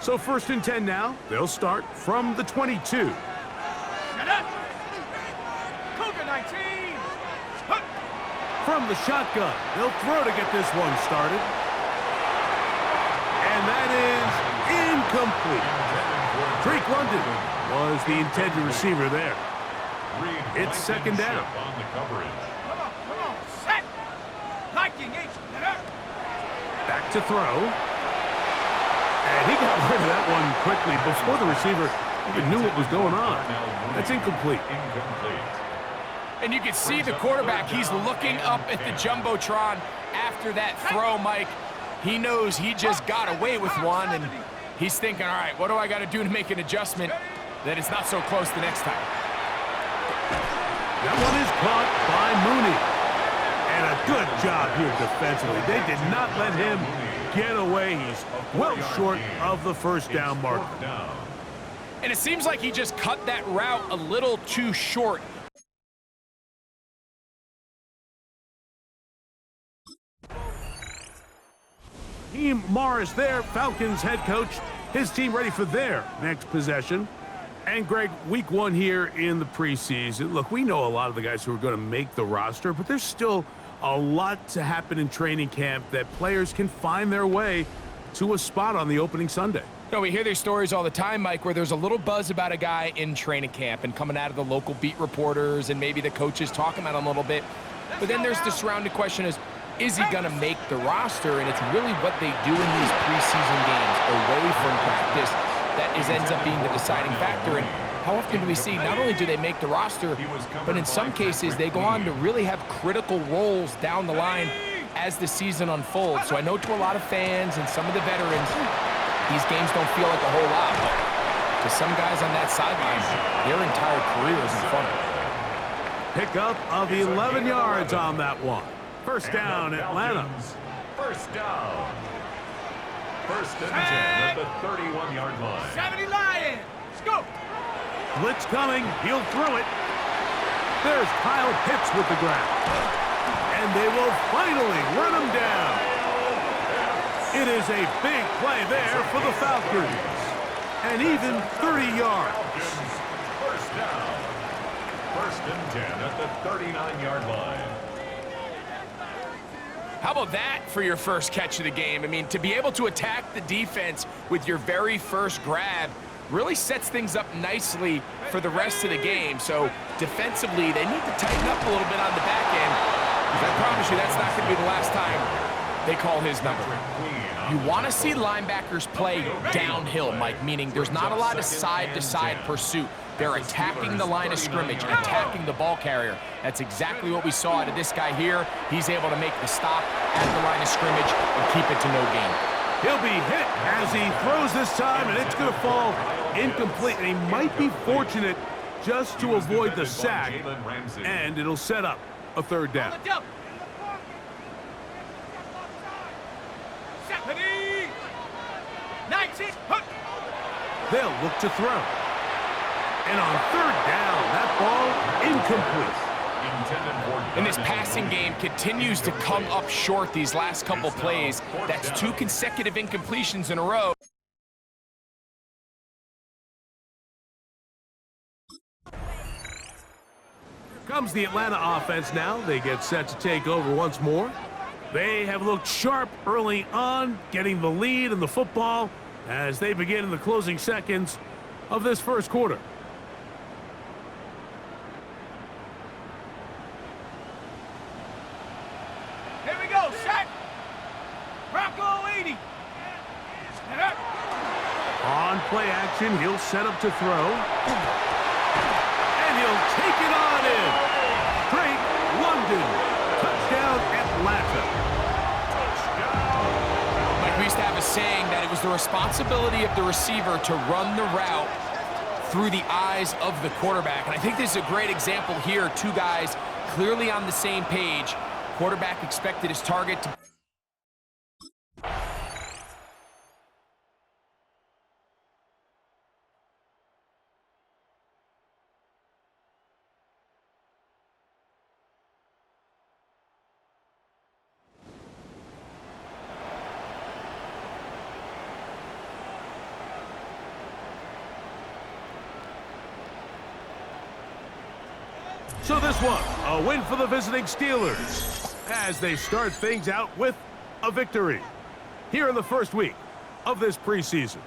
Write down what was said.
So 1st and 10 now. They'll start from the 22. Shut up! Cougar 19! Hup. From the shotgun, they'll throw to get this one started. And that is incomplete. Drake London was the intended receiver there. It's 2nd down. Come on, set! Liking H, Back to throw. And he got rid of that one quickly before the receiver even knew what was going on. That's incomplete. And you can see the quarterback, he's looking up at the Jumbotron after that throw, Mike. He knows he just got away with one, and he's thinking, all right, what do I got to do to make an adjustment that it's not so close the next time? That one is caught by Mooney. And a good job here defensively. They did not let him get away. He's well short of the 1st down marker. And it seems like he just cut that route a little too short. Team Morris there, Falcons head coach. His team ready for their next possession. And Greg, week 1 here in the preseason. Look, we know a lot of the guys who are going to make the roster, but there's still a lot to happen in training camp that players can find their way to a spot on the opening Sunday. You know, we hear these stories all the time, Mike, where there's a little buzz about a guy in training camp and coming out of the local beat reporters and maybe the coaches talking about him a little bit. But then there's the surrounding question is he going to make the roster? And it's really what they do in these preseason games away from practice that ends up being the deciding factor. And how often do we see not only do they make the roster, but in some cases they go on to really have critical roles down the line as the season unfolds. So I know to a lot of fans and some of the veterans, these games don't feel like a whole lot, but to some guys on that sideline, their entire career is in front of them. Pickup of 11 yards on that one. 1st down, Atlanta. 1st down. 1st and 10 at the 31-yard line. 70 Lions! Let's go! Blitz coming. He'll throw it. There's Kyle Pitts with the grab. And they will finally run him down. It is a big play there for the Falcons. And even 30 yards. 1st down. 1st and 10 at the 39-yard line. How about that for your first catch of the game? I mean, to be able to attack the defense with your very first grab really sets things up nicely for the rest of the game. So defensively, they need to tighten up a little bit on the back end. I promise you that's not going to be the last time they call his number. You want to see linebackers play downhill, Mike, meaning there's not a lot of side-to-side pursuit. They're attacking the line of scrimmage, attacking the ball carrier. That's exactly what we saw out of this guy here. He's able to make the stop at the line of scrimmage and keep it to no gain. He'll be hit as he throws this time, and it's going to fall incomplete. And he might be fortunate just to avoid the sack, and it'll set up a 3rd down. 19. They'll look to throw. And on 3rd down, that ball incomplete. And this passing game continues to come up short these last couple plays. That's 2 consecutive incompletions in a row. Here comes the Atlanta offense now. They get set to take over once more. They have looked sharp early on, getting the lead in the football as they begin in the closing seconds of this 1st quarter. Here we go, set! Bronco 80! On play action, he'll set up to throw. And he'll take it on in. Drake London. Touchdown, Atlanta. Like we used to have a saying that it was the responsibility of the receiver to run the route through the eyes of the quarterback. And I think this is a great example here. 2 guys clearly on the same page. Quarterback expected his target to... So this one, a win for the visiting Steelers as they start things out with a victory here in the first week of this preseason.